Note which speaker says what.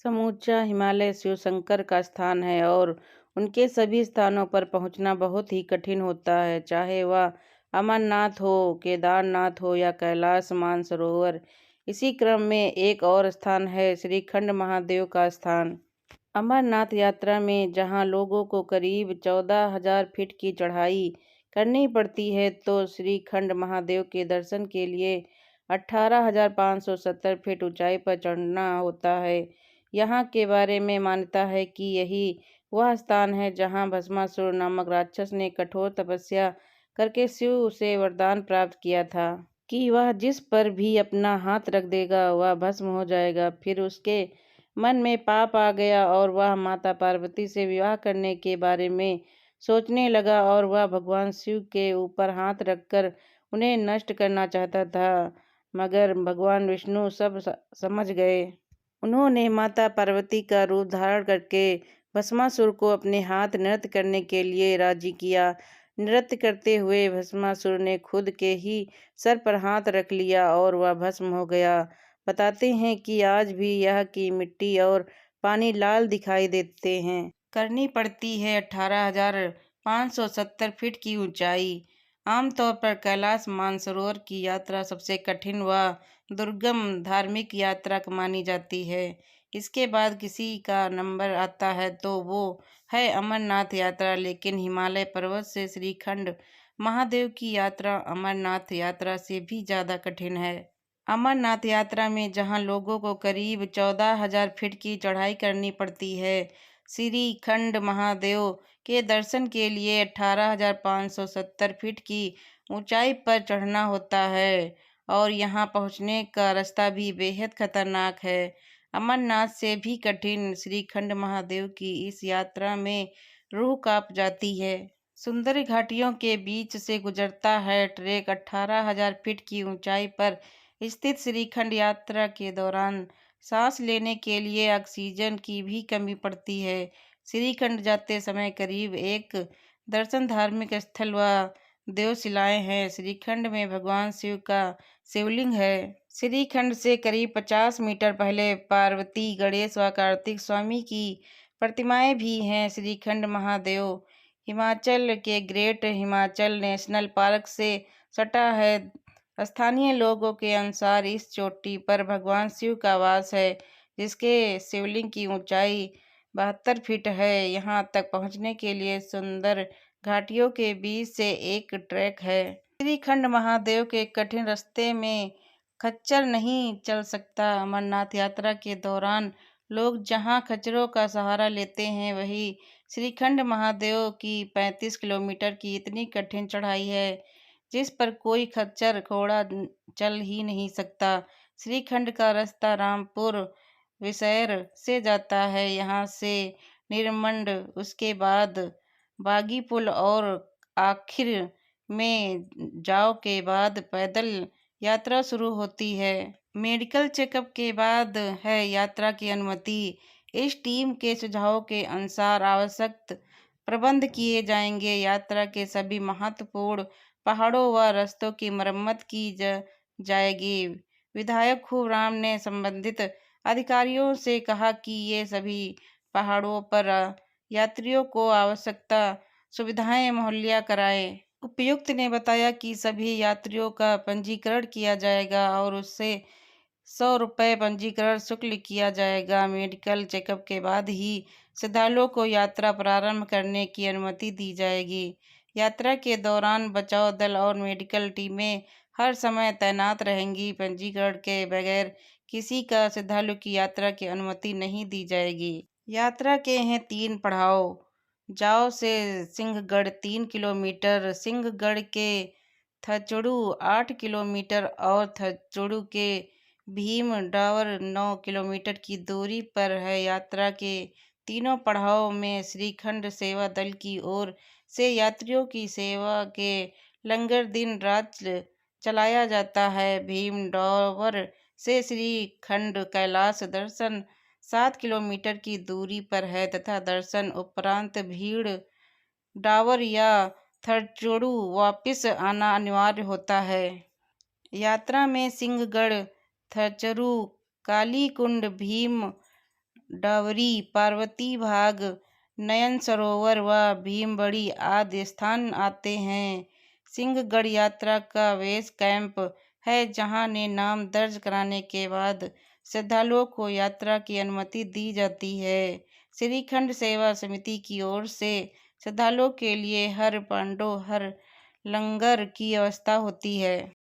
Speaker 1: समूचा हिमालय शिव शंकर का स्थान है और उनके सभी स्थानों पर पहुंचना बहुत ही कठिन होता है, चाहे वह अमरनाथ हो, केदारनाथ हो या कैलाश मानसरोवर। इसी क्रम में एक और स्थान है श्रीखंड महादेव का स्थान। अमरनाथ यात्रा में जहां लोगों को करीब 14,000 फीट की चढ़ाई करनी पड़ती है, तो श्रीखंड महादेव के दर्शन के लिए 18,570 फीट ऊंचाई पर चढ़ना होता है। यहाँ के बारे में मान्यता है कि यही वह स्थान है जहाँ भस्मासुर नामक राक्षस ने कठोर तपस्या करके शिव से वरदान प्राप्त किया था कि वह जिस पर भी अपना हाथ रख देगा वह भस्म हो जाएगा। फिर उसके मन में पाप आ गया और वह माता पार्वती से विवाह करने के बारे में सोचने लगा और वह भगवान शिव के ऊपर हाथ रखकर उन्हें नष्ट करना चाहता था, मगर भगवान विष्णु सब समझ गए। उन्होंने माता पार्वती का रूप धारण करके भस्मासुर को अपने हाथ नृत्य करने के लिए राजी किया। नृत्य करते हुए भस्मासुर ने खुद के ही सर पर हाथ रख लिया और वह भस्म हो गया। बताते हैं कि आज भी यह की मिट्टी और पानी लाल दिखाई देते हैं। करनी पड़ती है 18,570 फीट की ऊंचाई। आमतौर पर कैलाश मानसरोवर की यात्रा सबसे कठिन व दुर्गम धार्मिक यात्रा मानी जाती है। इसके बाद किसी का नंबर आता है तो वो है अमरनाथ यात्रा, लेकिन हिमालय पर्वत से श्रीखंड महादेव की यात्रा अमरनाथ यात्रा से भी ज़्यादा कठिन है। अमरनाथ यात्रा में जहां लोगों को करीब 14,000 फीट की चढ़ाई करनी पड़ती है, श्रीखंड महादेव के दर्शन के लिए 18,570 फीट की ऊंचाई पर चढ़ना होता है और यहां पहुंचने का रास्ता भी बेहद खतरनाक है। अमरनाथ से भी कठिन श्रीखंड महादेव की इस यात्रा में रूह कांप जाती है। सुंदर घाटियों के बीच से गुजरता है ट्रैक। 18,000 फीट की ऊंचाई पर स्थित श्रीखंड यात्रा के दौरान सांस लेने के लिए ऑक्सीजन की भी कमी पड़ती है। श्रीखंड जाते समय करीब एक दर्शन धार्मिक स्थल व देवशिलाएं हैं। श्रीखंड में भगवान शिव का शिवलिंग है। श्रीखंड से करीब 50 मीटर पहले पार्वती, गणेश व कार्तिक स्वामी की प्रतिमाएं भी हैं। श्रीखंड महादेव हिमाचल के ग्रेट हिमाचल नेशनल पार्क से सटा है। स्थानीय लोगों के अनुसार इस चोटी पर भगवान शिव का वास है, जिसके शिवलिंग की ऊंचाई 72 फीट है। यहाँ तक पहुँचने के लिए सुंदर घाटियों के बीच से एक ट्रैक है। श्रीखंड महादेव के कठिन रास्ते में खच्चर नहीं चल सकता। अमरनाथ यात्रा के दौरान लोग जहां खच्चरों का सहारा लेते हैं, वहीं श्रीखंड महादेव की 35 किलोमीटर की इतनी कठिन चढ़ाई है जिस पर कोई खच्चर घोड़ा चल ही नहीं सकता। श्रीखंड का रास्ता रामपुर विसैर से जाता है, यहाँ से निरमंड, उसके बाद बागीपुल और आखिर में जाओ के बाद पैदल यात्रा शुरू होती है। मेडिकल चेकअप के बाद है यात्रा की अनुमति। इस टीम के सुझावों के अनुसार आवश्यक प्रबंध किए जाएंगे। यात्रा के सभी महत्वपूर्ण पहाड़ों व रास्तों की मरम्मत की जाएगी। विधायक खूबराम ने संबंधित अधिकारियों से कहा कि ये सभी पहाड़ों पर यात्रियों को आवश्यकता सुविधाएं मुहैया कराएं। उपायुक्त ने बताया कि सभी यात्रियों का पंजीकरण किया जाएगा और उससे 100 रुपये पंजीकरण शुल्क किया जाएगा। मेडिकल चेकअप के बाद ही श्रद्धालुओं को यात्रा प्रारंभ करने की अनुमति दी जाएगी। यात्रा के दौरान बचाव दल और मेडिकल टीमें हर समय तैनात रहेंगी। पंजीकरण के बगैर किसी का श्रद्धालु की यात्रा की अनुमति नहीं दी जाएगी। यात्रा के हैं 3 पड़ाव। जाओ से सिंहगढ़ 3 किलोमीटर, सिंहगढ़ के थचड़ू 8 किलोमीटर और थचड़ू के भीम डावर 9 किलोमीटर की दूरी पर है। यात्रा के तीनों पड़ाव में श्रीखंड सेवा दल की ओर से यात्रियों की सेवा के लंगर दिन रात चलाया जाता है। भीम डावर से श्रीखंड कैलाश दर्शन 7 किलोमीटर की दूरी पर है तथा दर्शन उपरांत भीड़ डावर या थरचोड़ू वापस आना अनिवार्य होता है। यात्रा में सिंहगढ़, थरचरू, कालीकुंड, भीम डावरी, पार्वती भाग, नयन सरोवर व भीमबड़ी आदि स्थान आते हैं। सिंहगढ़ यात्रा का बेस कैंप है, जहां ने नाम दर्ज कराने के बाद श्रद्धालुओं को यात्रा की अनुमति दी जाती है। श्रीखंड सेवा समिति की ओर से श्रद्धालुओं के लिए हर पांडो हर लंगर की व्यवस्था होती है।